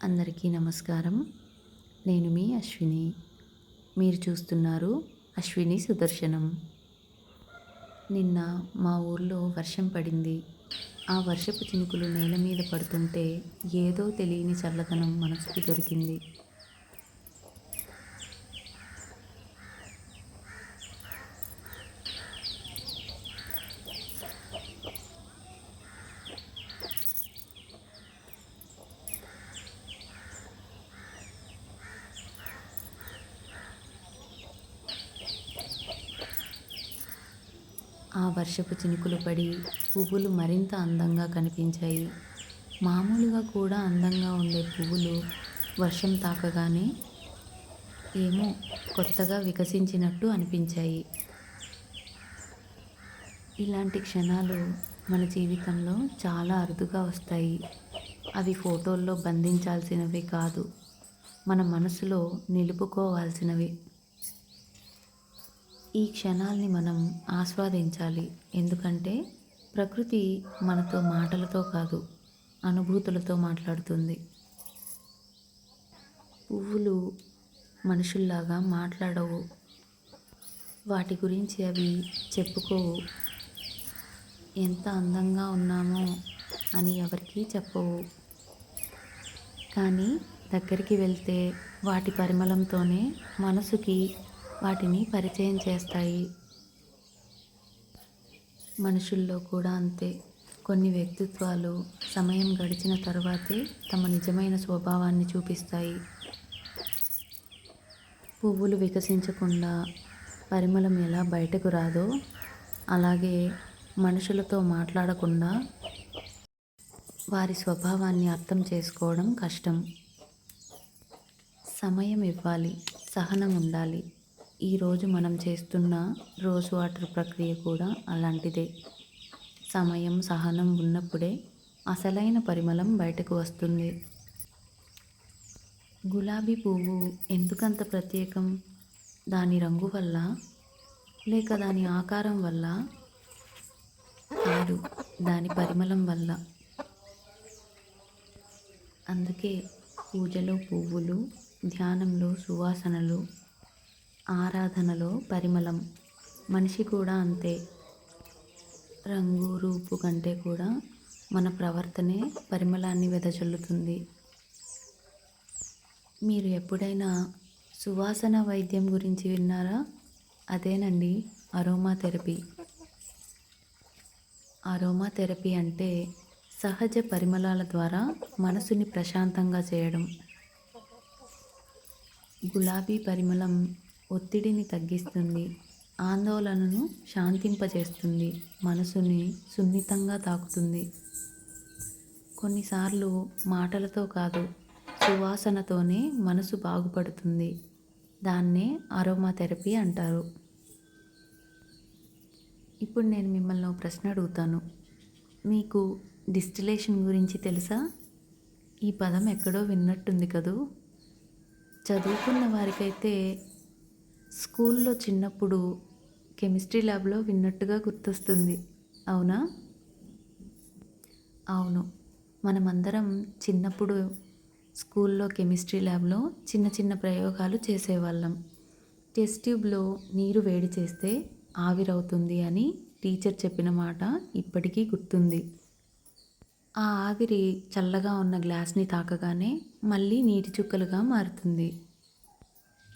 అందరికీ నమస్కారం. నేను మీ అశ్విని. మీరు చూస్తున్నారు అశ్విని సుదర్శనం. నిన్న మా ఊర్లో వర్షం పడింది. ఆ వర్షపు చినుకులు నేల మీద పడుతుంటే ఏదో తెలియని చల్లదనం మనసుకి దొరికింది. ఆ వర్షపు చినుకులు పడి పువ్వులు మరింత అందంగా కనిపించాయి. మామూలుగా కూడా అందంగా ఉండే పువ్వులు వర్షం తాకగానే ఏమో కొత్తగా వికసించినట్టు అనిపించాయి. ఇలాంటి క్షణాలు మన జీవితంలో చాలా అరుదుగా వస్తాయి. అవి ఫోటోల్లో బంధించాల్సినవి కాదు, మన మనసులో నిలుపుకోవాల్సినవి. ఈ క్షణాల్ని మనం ఆస్వాదించాలి. ఎందుకంటే ప్రకృతి మనతో మాటలతో కాదు, అనుభూతులతో మాట్లాడుతుంది. పువ్వులు మనుషుల్లాగా మాట్లాడవు, వాటి గురించి అవి చెప్పుకోవు. ఎంత అందంగా ఉన్నామో అని ఎవరికీ చెప్పవు. కానీ దగ్గరికి వెళ్తే వాటి పరిమళంతోనే మనసుకి వాటిని పరిచయం చేస్తాయి. మనుషుల్లో కూడా అంతే. కొన్ని వ్యక్తిత్వాలు సమయం గడిచిన తర్వాతే తమ నిజమైన స్వభావాన్ని చూపిస్తాయి. పువ్వులు వికసించకుండా పరిమళం ఎలా బయటకు రాదో, అలాగే మనుషులతో మాట్లాడకుండా వారి స్వభావాన్ని అర్థం చేసుకోవడం కష్టం. సమయం ఇవ్వాలి, సహనం ఉండాలి. ఈరోజు మనం చేస్తున్న రోజ్ వాటర్ ప్రక్రియ కూడా అలాంటిదే. సమయం, సహనం ఉన్నప్పుడే అసలైన పరిమళం బయటకు వస్తుంది. గులాబీ పువ్వు ఎందుకంత ప్రత్యేకం? దాని రంగు వల్ల, లేక దాని ఆకారం వల్ల? కాదు, దాని పరిమళం వల్ల. అందుకే పూజలో పువ్వులు, ధ్యానంలో సువాసనలు, ఆరాధనలో పరిమళం. మనిషి కూడా అంతే. రంగు, రూపు కంటే కూడా మన ప్రవర్తనే పరిమళాన్ని వెదజల్లుతుంది. మీరు ఎప్పుడైనా సువాసన వైద్యం గురించి విన్నారా? అదేనండి అరోమా థెరపీ. అరోమా థెరపీ అంటే సహజ పరిమళాల ద్వారా మనసుని ప్రశాంతంగా చేయడం. గులాబీ పరిమళం ఒత్తిడిని తగ్గిస్తుంది, ఆందోళనను శాంతింపజేస్తుంది, మనసుని సున్నితంగా తాకుతుంది. కొన్నిసార్లు మాటలతో కాదు, సువాసనతోనే మనసు బాగుపడుతుంది. దాన్నే అరోమా థెరపీ అంటారు. ఇప్పుడు నేను మిమ్మల్ని ఒక ప్రశ్న అడుగుతాను. మీకు డిస్టిలేషన్ గురించి తెలుసా? ఈ పదం ఎక్కడో విన్నట్టుంది కదూ. చదువుకున్న వారికైతే స్కూల్లో చిన్నప్పుడు కెమిస్ట్రీ ల్యాబ్లో విన్నట్టుగా గుర్తొస్తుంది, అవునా? అవును, మనమందరం చిన్నప్పుడు స్కూల్లో కెమిస్ట్రీ ల్యాబ్లో చిన్న చిన్న ప్రయోగాలు చేసేవాళ్ళం. టెస్ట్ ట్యూబ్లో నీరు వేడి చేస్తే ఆవిరవుతుంది అని టీచర్ చెప్పిన మాట ఇప్పటికీ గుర్తుంది. ఆ ఆవిరి చల్లగా ఉన్న గ్లాస్ని తాకగానే మళ్ళీ నీటి చుక్కలుగా మారుతుంది.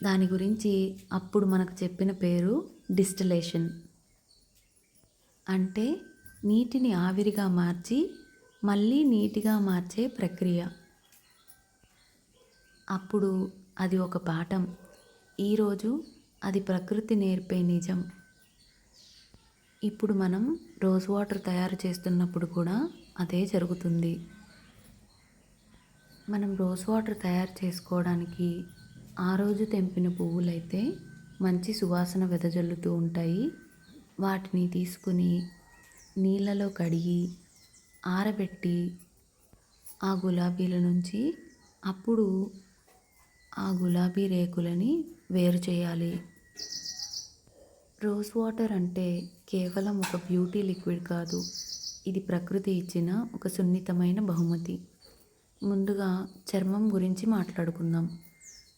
దాని గురించి అప్పుడు మనకు చెప్పిన పేరు డిస్టిలేషన్. అంటే నీటిని ఆవిరిగా మార్చి మళ్ళీ నీటిగా మార్చే ప్రక్రియ. అప్పుడు అది ఒక పాఠం. ఈరోజు అది ప్రకృతి నేర్పే నిజం. ఇప్పుడు మనం రోజ్ వాటర్ తయారు చేస్తున్నప్పుడు కూడా అదే జరుగుతుంది. మనం రోజ్ వాటర్ తయారు చేసుకోవడానికి ఆ రోజు తెంపిన పువ్వులైతే మంచి సువాసన వెదజల్లుతూ ఉంటాయి. వాటిని తీసుకుని నీళ్ళలో కడిగి ఆరబెట్టి ఆ గులాబీల నుంచి అప్పుడు ఆ గులాబీ రేకులని వేరు చేయాలి. రోజ్ వాటర్ అంటే కేవలం ఒక బ్యూటీ లిక్విడ్ కాదు, ఇది ప్రకృతి ఇచ్చిన ఒక సున్నితమైన బహుమతి. ముందుగా చర్మం గురించి మాట్లాడుకుందాం.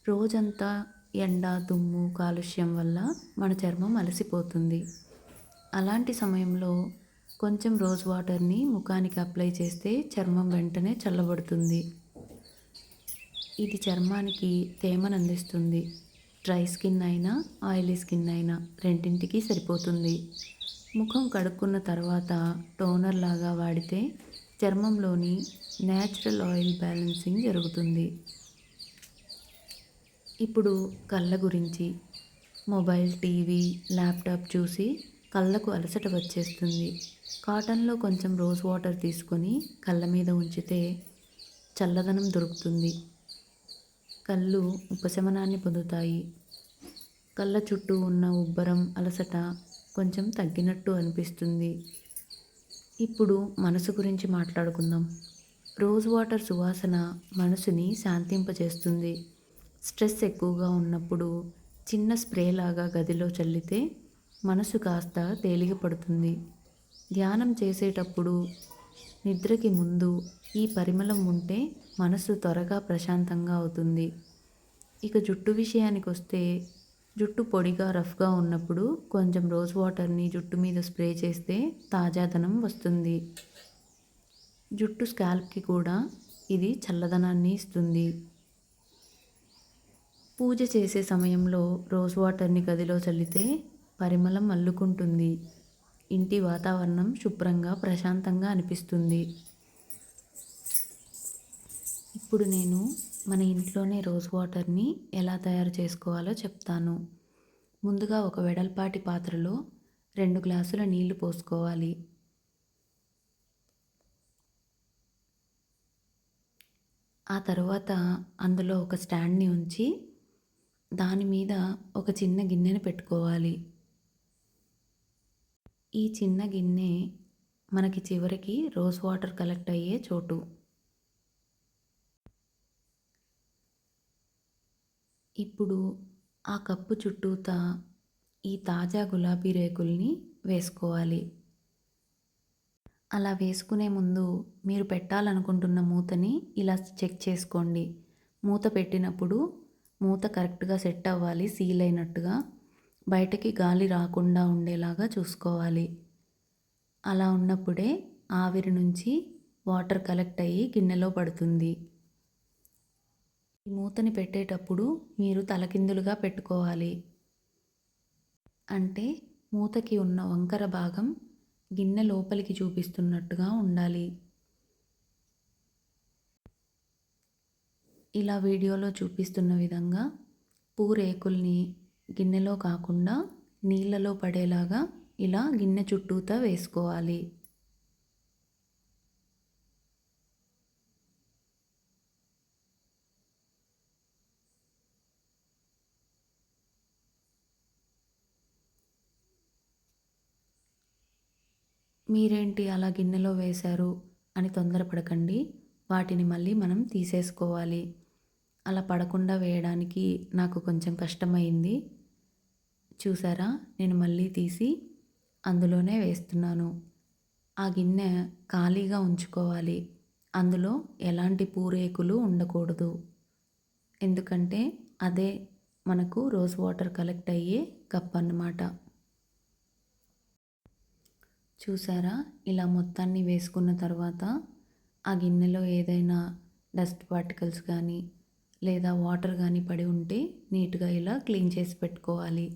రోజంతా ఎండ, దుమ్ము, కాలుష్యం వల్ల మన చర్మం అలసిపోతుంది. అలాంటి సమయంలో కొంచెం రోజ్ వాటర్‌ని ముఖానికి అప్లై చేస్తే చర్మం వెంటనే చల్లబడుతుంది. ఇది చర్మానికి తేమనందిస్తుంది. డ్రై స్కిన్ అయినా, ఆయిలీ స్కిన్ అయినా రెండింటికి సరిపోతుంది. ముఖం కడుక్కున్న తర్వాత టోనర్ లాగా వాడితే చర్మంలోని నేచురల్ ఆయిల్ బ్యాలెన్సింగ్ జరుగుతుంది. ఇప్పుడు కళ్ళ గురించి. మొబైల్, టీవీ, ల్యాప్టాప్ చూసి కళ్ళకు అలసట వచ్చేస్తుంది. కాటన్లో కొంచెం రోజ్ వాటర్ తీసుకొని కళ్ళ మీద ఉంచితే చల్లదనం దొరుకుతుంది. కళ్ళు ఉపశమనాన్ని పొందుతాయి. కళ్ళ చుట్టూ ఉన్న ఉబ్బరం, అలసట కొంచెం తగ్గినట్టు అనిపిస్తుంది. ఇప్పుడు మనసు గురించి మాట్లాడుకుందాం. రోజ్ వాటర్ సువాసన మనసుని శాంతింపజేస్తుంది. స్ట్రెస్ ఎక్కువగా ఉన్నప్పుడు చిన్న స్ప్రే లాగా గదిలో చల్లితే మనసు కాస్త తేలిక పడుతుంది. ధ్యానం చేసేటప్పుడు, నిద్రకి ముందు ఈ పరిమళం ఉంటే మనసు త్వరగా ప్రశాంతంగా అవుతుంది. ఇక జుట్టు విషయానికొస్తే, జుట్టు పొడిగా రఫ్గా ఉన్నప్పుడు కొంచెం రోజ్ వాటర్‌ని జుట్టు మీద స్ప్రే చేస్తే తాజాదనం వస్తుంది. జుట్టు స్కాల్ప్‌కి కూడా ఇది చల్లదనాన్ని ఇస్తుంది. పూజ చేసే సమయంలో రోజ్ వాటర్‌ని గదిలో చల్లితే పరిమళం అల్లుకుంటుంది. ఇంటి వాతావరణం శుభ్రంగా, ప్రశాంతంగా అనిపిస్తుంది. ఇప్పుడు నేను మన ఇంట్లోనే రోజ్ వాటర్‌ని ఎలా తయారు చేసుకోవాలో చెప్తాను. ముందుగా ఒక వెడల్పాటి పాత్రలో 2 గ్లాసుల నీళ్లు పోసుకోవాలి. ఆ తర్వాత అందులో ఒక స్టాండ్‌ని ఉంచి దాని మీద ఒక చిన్న గిన్నెను పెట్టుకోవాలి. ఈ చిన్న గిన్నె మనకి చివరికి రోజ్ వాటర్ కలెక్ట్ అయ్యే చోటు. ఇప్పుడు ఆ కప్పు చుట్టూతా ఈ తాజా గులాబీ రేకుల్ని వేసుకోవాలి. అలా వేసుకునే ముందు మీరు పెట్టాలనుకుంటున్న మూతని ఇలా చెక్ చేసుకోండి. మూత పెట్టినప్పుడు మూత కరెక్ట్‌గా సెట్ అవ్వాలి, సీల్ అయినట్టుగా. బయటకి గాలి రాకుండా ఉండేలాగా చూసుకోవాలి. అలా ఉన్నప్పుడే ఆవిరి నుంచి వాటర్ కలెక్ట్ అయ్యి గిన్నెలో పడుతుంది. ఈ మూతని పెట్టేటప్పుడు మీరు తలకిందులుగా పెట్టుకోవాలి. అంటే మూతకి ఉన్న వంకర భాగం గిన్నె లోపలికి చూపిస్తున్నట్టుగా ఉండాలి. ఇలా వీడియోలో చూపిస్తున్న విధంగా పూరేకుల్ని గిన్నెలో కాకుండా నీళ్ళలో పడేలాగా ఇలా గిన్నె చుట్టూతా వేసుకోవాలి. మీరేంటి అలా గిన్నెలో వేశారు అని తొందరపడకండి. వాటిని మళ్ళీ మనం తీసేసుకోవాలి. అలా పడకుండా వేయడానికి నాకు కొంచెం కష్టమైంది. చూసారా? నేను మళ్ళీ తీసి అందులోనే వేస్తున్నాను. ఆ గిన్నె ఖాళీగా ఉంచుకోవాలి. అందులో ఎలాంటి పూరేకులు ఉండకూడదు. ఎందుకంటే అదే మనకు రోజ్ వాటర్ కలెక్ట్ అయ్యే కప్ అన్నమాట. చూసారా? ఇలా మొత్తాన్ని వేసుకున్న తర్వాత ఆ గిన్నెలో ఏదైనా డస్ట్ పార్టికల్స్ కానీ లేదా వాటర్ కానీ పడి ఉంటే నీట్‌గా ఇలా క్లీన్ చేసి పెట్టుకోవాలి.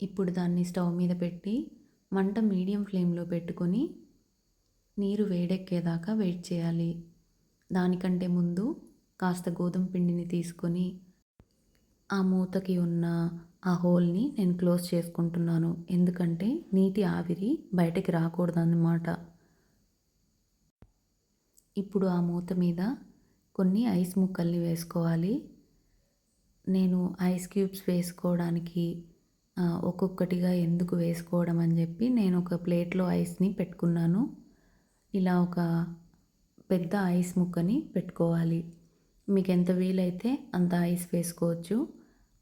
ఇప్పుడు దాన్ని స్టవ్ మీద పెట్టి మంట మీడియం ఫ్లేమ్‌లో పెట్టుకొని నీరు వేడెక్కేదాకా వెయిట్ చేయాలి. దానికంటే ముందు కాస్త గోధుమ పిండిని తీసుకొని ఆ మూతకి ఉన్న ఆ హోల్‌ని నేను క్లోజ్ చేసుకుంటున్నాను. ఎందుకంటే నీటి ఆవిరి బయటకి రాకూడదన్నమాట. ఇప్పుడు ఆ మూత మీద కొన్ని ఐస్ ముక్కల్ని వేసుకోవాలి. నేను ఐస్ క్యూబ్స్ వేసుకోవడానికి ఒక్కొక్కటిగా ఎందుకు వేసుకోవడం అని చెప్పి నేను ఒక ప్లేట్‌లో ఐస్‌ని పెట్టుకున్నాను. ఇలా ఒక పెద్ద ఐస్ ముక్కని పెట్టుకోవాలి. మీకెంత వీలైతే అంత ఐస్ వేసుకోవచ్చు.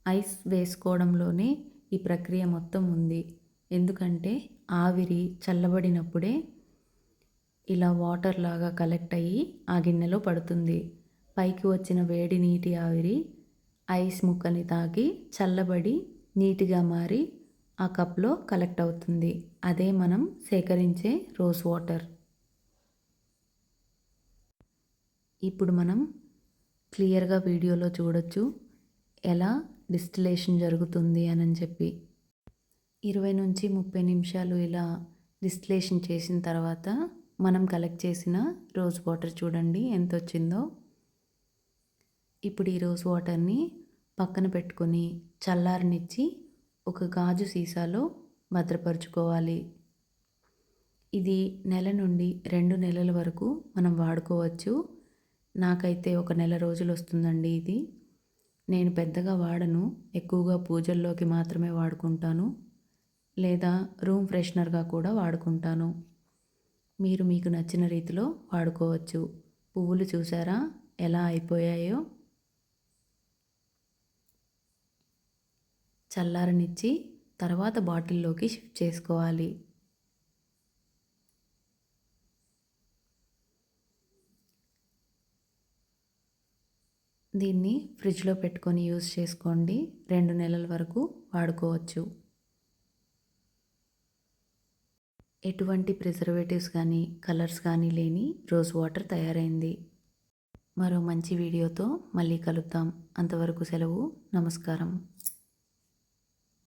ఐస్ వేసుకోవడంలోనే ఈ ప్రక్రియ మొత్తం ఉంది. ఎందుకంటే ఆవిరి చల్లబడినప్పుడే ఇలా వాటర్ లాగా కలెక్ట్ అయ్యి ఆ గిన్నెలో పడుతుంది. పైకి వచ్చిన వేడి నీటి ఆవిరి ఐస్ ముక్కని తాకి చల్లబడి నీటిగా మారి ఆ కప్లో కలెక్ట్ అవుతుంది. అదే మనం సేకరించే రోజ్ వాటర్. ఇప్పుడు మనం క్లియర్గా వీడియోలో చూడొచ్చు ఎలా డిస్టిలేషన్ జరుగుతుంది అని చెప్పి. 20-30 నిమిషాలు ఇలా డిస్టిలేషన్ చేసిన తర్వాత మనం కలెక్ట్ చేసిన రోజ్ వాటర్ చూడండి ఎంత వచ్చిందో. ఇప్పుడు ఈ రోజ్ వాటర్ని పక్కన పెట్టుకొని చల్లారనిచ్చి ఒక గాజు సీసాలో భద్రపరుచుకోవాలి. ఇది నెల నుండి 2 నెలల వరకు మనం వాడుకోవచ్చు. నాకైతే ఒక నెల రోజులు వస్తుందండి ఇది. నేను పెద్దగా వాడను, ఎక్కువగా పూజల్లోకి మాత్రమే వాడుకుంటాను, లేదా రూమ్ ఫ్రెషనర్గా కూడా వాడుకుంటాను. మీరు మీకు నచ్చిన రీతిలో వాడుకోవచ్చు. పువ్వులు చూసారా ఎలా అయిపోయాయో. చల్లారనిచ్చి తర్వాత బాటిల్లోకి షిఫ్ట్ చేసుకోవాలి. దీన్ని ఫ్రిడ్జ్లో పెట్టుకొని యూస్ చేసుకోండి. 2 నెలల వరకు వాడుకోవచ్చు. ఎటువంటి ప్రిజర్వేటివ్స్ కానీ కలర్స్ కానీ లేని రోజ్ వాటర్ తయారైంది. మరో మంచి వీడియోతో మళ్ళీ కలుద్దాం. అంతవరకు సెలవు. నమస్కారం.